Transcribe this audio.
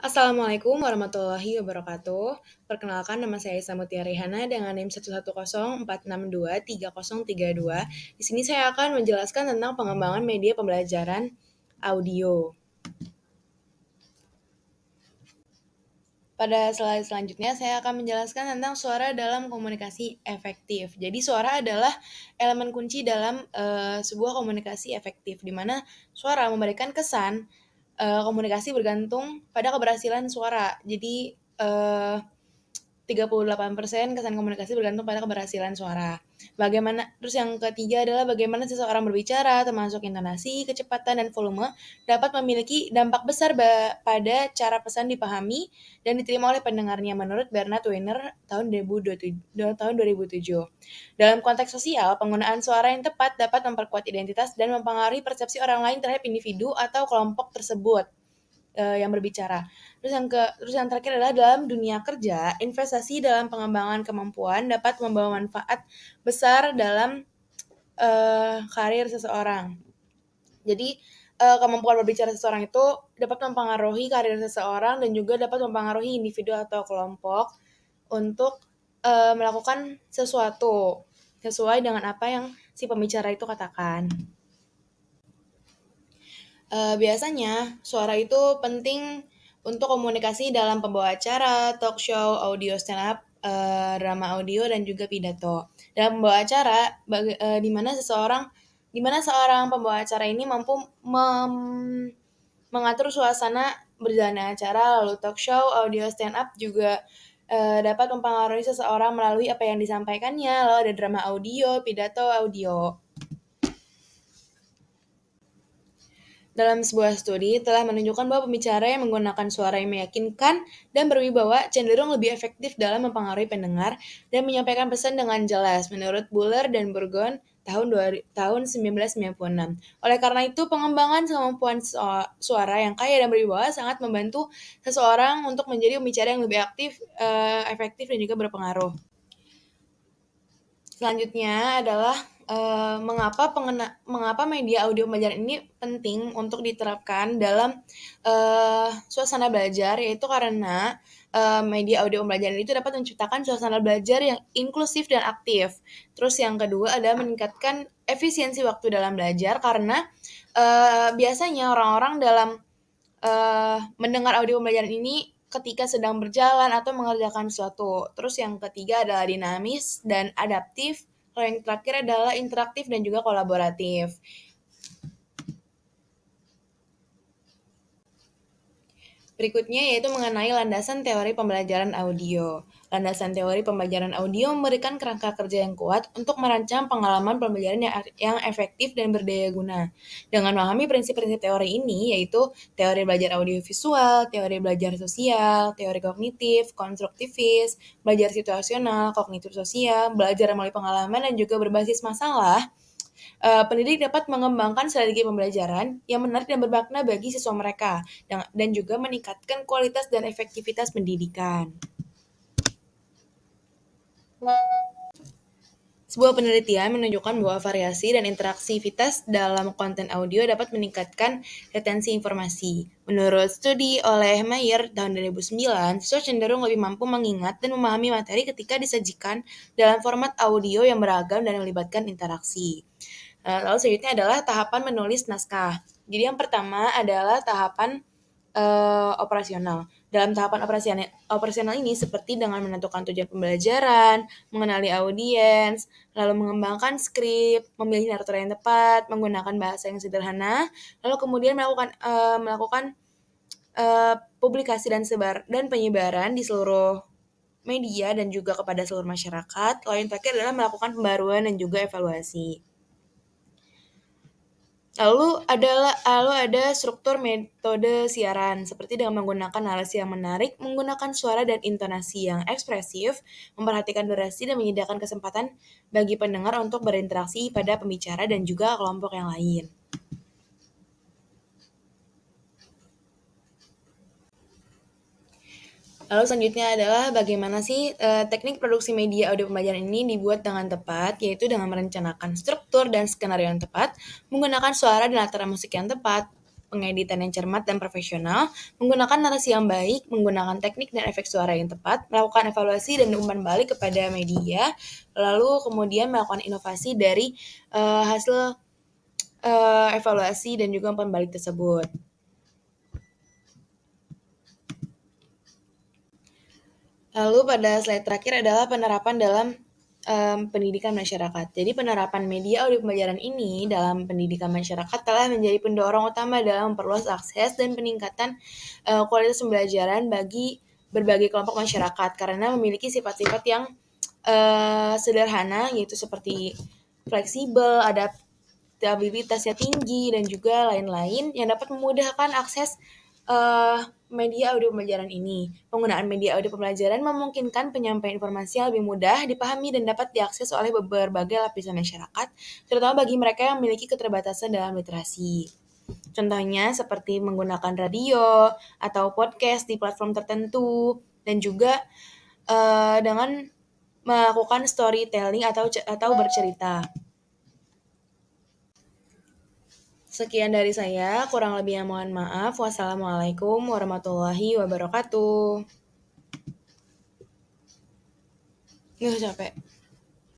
Assalamualaikum warahmatullahi wabarakatuh. Perkenalkan, nama saya Samutia Rehana dengan NIM 11046230032. Di sini saya akan menjelaskan tentang pengembangan media pembelajaran audio. Pada slide selanjutnya, saya akan menjelaskan tentang suara dalam komunikasi efektif. Jadi, suara adalah elemen kunci dalam sebuah komunikasi efektif, di mana suara memberikan kesan komunikasi bergantung pada keberhasilan suara. Jadi, 38% kesan komunikasi bergantung pada keberhasilan suara. Terus yang ketiga adalah bagaimana seseorang berbicara, termasuk intonasi, kecepatan, dan volume, dapat memiliki dampak besar pada cara pesan dipahami dan diterima oleh pendengarnya, menurut Bernard Weiner tahun 2007. Dalam konteks sosial, penggunaan suara yang tepat dapat memperkuat identitas dan mempengaruhi persepsi orang lain terhadap individu atau kelompok tersebut yang berbicara. Terus yang terakhir adalah dalam dunia kerja, investasi dalam pengembangan kemampuan dapat membawa manfaat besar dalam karir seseorang. Jadi kemampuan berbicara seseorang itu dapat mempengaruhi karir seseorang dan juga dapat mempengaruhi individu atau kelompok untuk melakukan sesuatu sesuai dengan apa yang si pembicara itu katakan. Biasanya suara itu penting untuk komunikasi dalam pembawa acara, talk show, audio stand up, drama audio, dan juga pidato. Dalam pembawa acara, di mana seorang pembawa acara ini mampu mengatur suasana berjalannya acara, lalu talk show, audio stand up juga dapat mempengaruhi seseorang melalui apa yang disampaikannya, lalu ada drama audio, pidato audio. Dalam sebuah studi telah menunjukkan bahwa pembicara yang menggunakan suara yang meyakinkan dan berwibawa cenderung lebih efektif dalam mempengaruhi pendengar dan menyampaikan pesan dengan jelas, menurut Buller dan Burgon tahun 1996. Oleh karena itu, pengembangan kemampuan suara yang kaya dan berwibawa sangat membantu seseorang untuk menjadi pembicara yang lebih aktif, efektif, dan juga berpengaruh. Selanjutnya adalah mengapa media audio pembelajaran ini penting untuk diterapkan dalam suasana belajar, yaitu karena media audio pembelajaran itu dapat menciptakan suasana belajar yang inklusif dan aktif. Terus yang kedua adalah meningkatkan efisiensi waktu dalam belajar, karena biasanya orang-orang dalam mendengar audio pembelajaran ini ketika sedang berjalan atau mengerjakan sesuatu. Terus yang ketiga adalah dinamis dan adaptif. Kalau yang terakhir adalah interaktif dan juga kolaboratif. Berikutnya yaitu mengenai landasan teori pembelajaran audio. Landasan teori pembelajaran audio memberikan kerangka kerja yang kuat untuk merancang pengalaman pembelajaran yang efektif dan berdaya guna. Dengan memahami prinsip-prinsip teori ini, yaitu teori belajar audiovisual, teori belajar sosial, teori kognitif, konstruktivis, belajar situasional, kognitif sosial, belajar melalui pengalaman, dan juga berbasis masalah, pendidik dapat mengembangkan strategi pembelajaran yang menarik dan bermakna bagi siswa mereka, dan juga meningkatkan kualitas dan efektivitas pendidikan. Sebuah penelitian menunjukkan bahwa variasi dan interaksivitas dalam konten audio dapat meningkatkan retensi informasi. Menurut studi oleh Mayer tahun 2009, siswa cenderung lebih mampu mengingat dan memahami materi ketika disajikan dalam format audio yang beragam dan melibatkan interaksi. Lalu selanjutnya adalah tahapan menulis naskah. Jadi yang pertama adalah tahapan operasional. Dalam tahapan operasional ini seperti dengan menentukan tujuan pembelajaran, mengenali audiens, lalu mengembangkan skrip, memilih narrator yang tepat, menggunakan bahasa yang sederhana, lalu kemudian melakukan publikasi dan penyebaran di seluruh media dan juga kepada seluruh masyarakat. Lalu yang terakhir adalah melakukan pembaruan dan juga evaluasi. Lalu ada struktur metode siaran, seperti dengan menggunakan narasi yang menarik, menggunakan suara dan intonasi yang ekspresif, memperhatikan durasi, dan menyediakan kesempatan bagi pendengar untuk berinteraksi pada pembicara dan juga kelompok yang lain. Lalu selanjutnya adalah bagaimana sih teknik produksi media audio pembelajaran ini dibuat dengan tepat, yaitu dengan merencanakan struktur dan skenario yang tepat, menggunakan suara dan latar musik yang tepat, pengeditan yang cermat dan profesional, menggunakan narasi yang baik, menggunakan teknik dan efek suara yang tepat, melakukan evaluasi dan umpan balik kepada media, lalu kemudian melakukan inovasi dari hasil evaluasi dan juga umpan balik tersebut. Lalu pada slide terakhir adalah penerapan dalam pendidikan masyarakat. Jadi penerapan media audio pembelajaran ini dalam pendidikan masyarakat telah menjadi pendorong utama dalam memperluas akses dan peningkatan kualitas pembelajaran bagi berbagai kelompok masyarakat karena memiliki sifat-sifat yang sederhana yaitu seperti fleksibel, adaptabilitasnya tinggi dan juga lain-lain yang dapat memudahkan akses media audio pembelajaran ini. Penggunaan media audio pembelajaran memungkinkan penyampaian informasi yang lebih mudah dipahami dan dapat diakses oleh berbagai lapisan masyarakat, terutama bagi mereka yang memiliki keterbatasan dalam literasi. Contohnya seperti menggunakan radio atau podcast di platform tertentu dan juga dengan melakukan storytelling atau bercerita. Sekian dari saya, kurang lebihnya mohon maaf. Wassalamualaikum warahmatullahi wabarakatuh. Nggak capek.